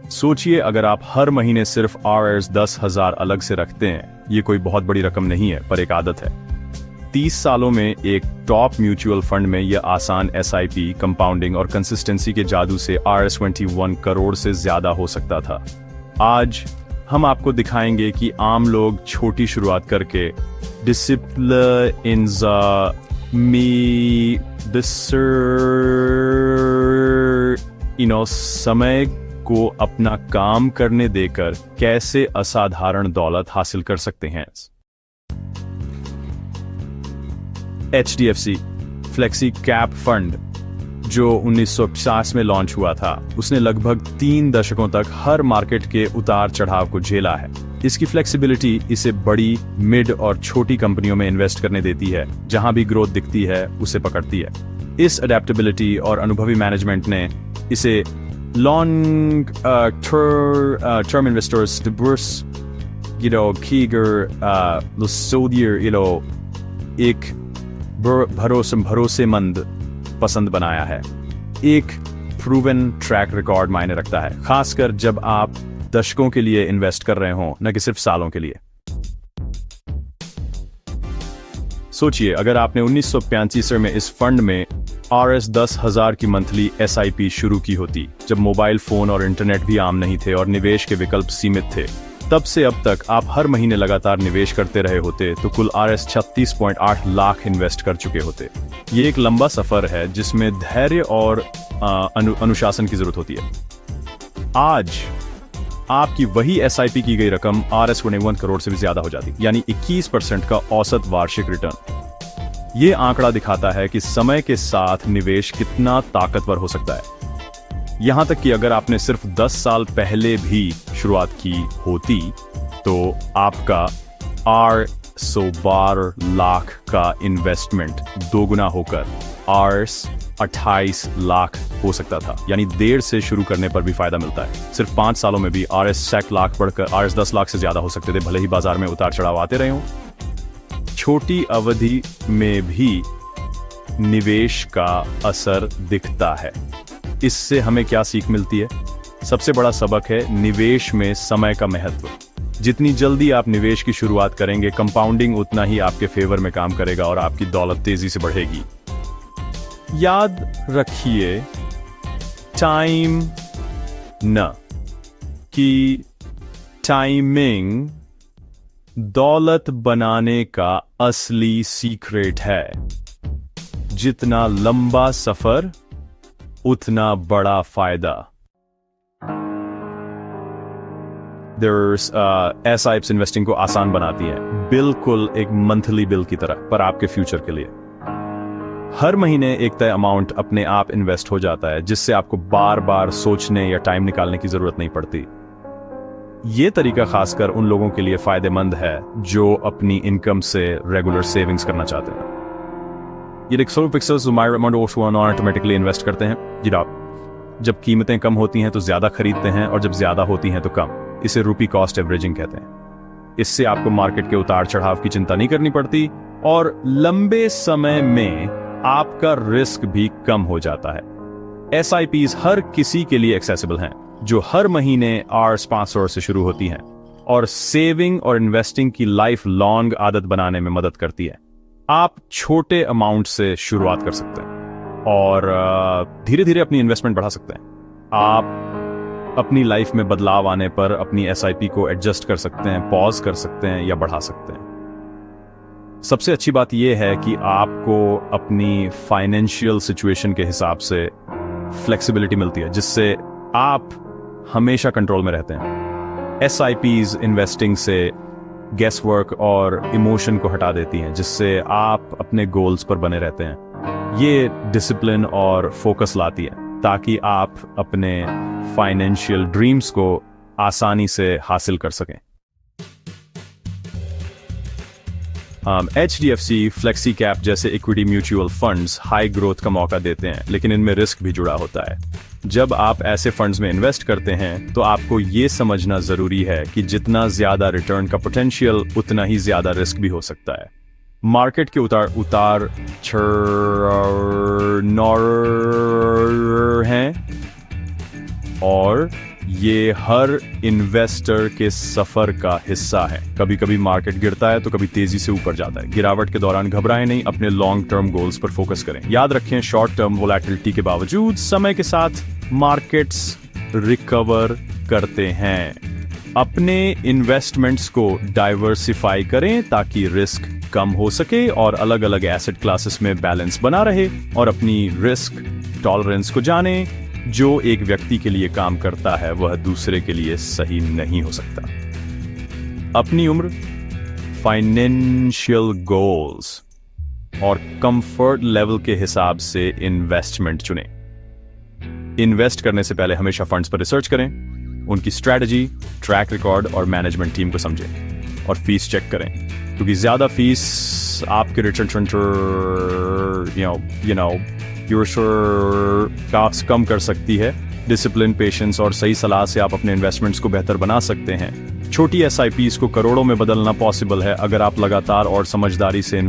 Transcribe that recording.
सोचिए अगर आप हर महीने सिर्फ RS 10,000 अलग से रखते हैं, ये कोई बहुत बड़ी रकम नहीं है पर एक आदत है। 30 सालों में एक टॉप म्यूचुअल फंड में यह आसान SIP कंपाउंडिंग और कंसिस्टेंसी के जादू से RS 21 करोड़ से ज्यादा हो सकता था। आज हम आपको दिखाएंगे कि आम लोग छोटी शुरुआत करके डिसिप्लिन समय को अपना काम करने देकर कैसे असाधारण दौलत हासिल कर सकते हैं। HDFC फ्लेक्सी कैप फंड जो 1950 में लॉन्च हुआ था, उसने लगभग 3 दशकों तक हर मार्केट के उतार चढ़ाव को झेला है। इसकी फ्लेक्सिबिलिटी इसे बड़ी, मिड और छोटी कंपनियों में इन्वेस्ट करने देती है। जहां भी ग्रोथ दिखती है उसे पकड़ती है। इस अडेप्टेबिलिटी और अनुभवी मैनेजमेंट ने इसे लॉन्ग टर्म इन्वेस्टर्स डिवर्स एक भरोसेमंद पसंद बनाया है। एक प्रूवन ट्रैक रिकॉर्ड मायने रखता है, खासकर जब आप दशकों के लिए इन्वेस्ट कर रहे हों, न कि सिर्फ सालों के लिए। सोचिए अगर आपने 1985 में इस फंड में RS 10,000 की मंथली SIP शुरू की होती, जब मोबाइल फोन और इंटरनेट भी आम नहीं थे और निवेश के विकल्प सीमित थे। तब से अब तक आप हर महीने लगातार निवेश करते रहे होते तो कुल RS 36.8 लाख इन्वेस्ट कर चुके होते। ये एक लंबा सफर है जिसमें धैर्य और अनुशासन की जरूरत होती है। आज आपकी वही SIP की गई रकम RS 21 करोड़ से भी ज्यादा हो जाती, यानी 21% का औसत वार्षिक रिटर्न। ये आंकड़ा दिखाता है कि समय के साथ निवेश कितना ताकतवर हो सकता है। यहां तक कि अगर आपने सिर्फ 10 साल पहले भी शुरुआत की होती तो आपका 12 लाख का इन्वेस्टमेंट दोगुना होकर RS 28 लाख हो सकता था। यानी देर से शुरू करने पर भी फायदा मिलता है। सिर्फ 5 सालों में भी RS 60 लाख बढ़कर RS 10 लाख से ज्यादा हो सकते थे, भले ही बाजार में उतार चढ़ाव आते रहे हों। छोटी अवधि में भी निवेश का असर दिखता है। इससे हमें क्या सीख मिलती है? सबसे बड़ा सबक है निवेश में समय का महत्व। जितनी जल्दी आप निवेश की शुरुआत करेंगे, कंपाउंडिंग उतना ही आपके फेवर में काम करेगा और आपकी दौलत तेजी से बढ़ेगी। याद रखिए, टाइम न कि टाइमिंग दौलत बनाने का असली सीक्रेट है। जितना लंबा सफर उतना बड़ा फायदा। SIPs इन्वेस्टिंग को आसान बनाती हैं, बिल्कुल एक मंथली बिल की तरह, पर आपके फ्यूचर के लिए। हर महीने एक तय अमाउंट अपने आप इन्वेस्ट हो जाता है, जिससे आपको बार बार सोचने या टाइम निकालने की जरूरत नहीं पड़ती। ये तरीका खासकर उन लोगों के लिए फायदेमंद है जो अपनी इनकम से रेगुलर सेविंग्स करना चाहते हैं। ये रिक्सो पिक्सल्स ऑटोमेटिकली इन्वेस्ट करते हैं। जब कीमतें कम होती हैं तो ज्यादा खरीदते हैं और जब ज्यादा होती हैं तो कम। इसे रूपी कॉस्ट एवरेजिंग कहते हैं। इससे आपको मार्केट के उतार चढ़ाव की चिंता नहीं करनी पड़ती और लंबे समय में आपका रिस्क भी कम हो जाता है। SIPs हर किसी के लिए एक्सेसिबल हैं, जो हर महीने RS 500 से शुरू होती हैं और सेविंग और इन्वेस्टिंग की लाइफ लॉन्ग आदत बनाने में मदद करती है। आप छोटे अमाउंट से शुरुआत कर सकते हैं और धीरे धीरे अपनी इन्वेस्टमेंट बढ़ा सकते हैं। आप अपनी लाइफ में बदलाव आने पर अपनी SIP को एडजस्ट कर सकते हैं, पॉज कर सकते हैं या बढ़ा सकते हैं। सबसे अच्छी बात यह है कि आपको अपनी फाइनेंशियल सिचुएशन के हिसाब से फ्लेक्सिबिलिटी मिलती है, जिससे आप हमेशा कंट्रोल में रहते हैं। SIPs इन्वेस्टिंग से गेस वर्क और इमोशन को हटा देती हैं, जिससे आप अपने गोल्स पर बने रहते हैं। ये डिसिप्लिन और फोकस लाती है ताकि आप अपने फाइनेंशियल ड्रीम्स को आसानी से हासिल कर सकें। HDFC फ्लेक्सी कैप जैसे equity mutual funds high growth का मौका देते हैं, लेकिन इनमें रिस्क भी जुड़ा होता है। जब आप ऐसे फंड्स में इन्वेस्ट करते हैं तो आपको ये समझना जरूरी है कि जितना ज्यादा रिटर्न का पोटेंशियल, उतना ही ज्यादा रिस्क भी हो सकता है। मार्केट के उतार चढ़ाव हैं और ये हर इन्वेस्टर के सफर का हिस्सा है। कभी कभी मार्केट गिरता है तो कभी तेजी से ऊपर जाता है। गिरावट के दौरान घबराएं नहीं, अपने लॉन्ग टर्म गोल्स पर फोकस करें। याद रखें, शॉर्ट टर्म वोलेटिलिटी के बावजूद समय के साथ मार्केट्स रिकवर करते हैं। अपने इन्वेस्टमेंट्स को डाइवर्सिफाई करें ताकि रिस्क कम हो सके और अलग अलग एसेट क्लासेस में बैलेंस बना रहे, और अपनी रिस्क टॉलरेंस को जानें। जो एक व्यक्ति के लिए काम करता है वह दूसरे के लिए सही नहीं हो सकता। अपनी उम्र, फाइनेंशियल गोल्स और कंफर्ट लेवल के हिसाब से इन्वेस्टमेंट चुनें। इन्वेस्ट करने से पहले हमेशा फंड्स पर रिसर्च करें, उनकी स्ट्रैटेजी, ट्रैक रिकॉर्ड और मैनेजमेंट टीम को समझें और फीस चेक करें, क्योंकि ज्यादा फीस आपके रिटर्न कास्ट कम कर सकती है। डिसिप्लिन, पेशेंस और सही सलाह से आप अपने इन्वेस्टमेंट्स को बेहतर बना सकते हैं। छोटी SIPs को करोड़ों में बदलना पॉसिबल है अगर आप लगातार और समझदारी से